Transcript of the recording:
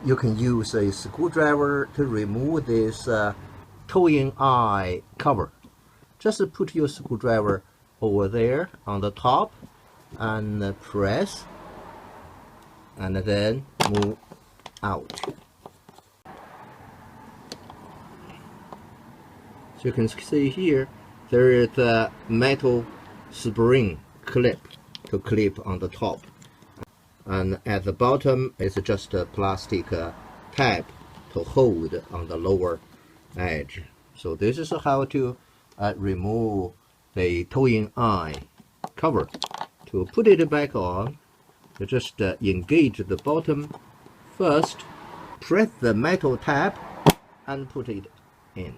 you can use a screwdriver to remove this towing eye cover. Just put your screwdriver over there on the top and press, and then move out. So you can see here there is a metal spring clip to clip on the top, and at the bottom is just a plastic tab to hold on the lower edge. So this is how to remove the towing eye cover. To put it back on, you just engage the bottom first, press the metal tab and put it in.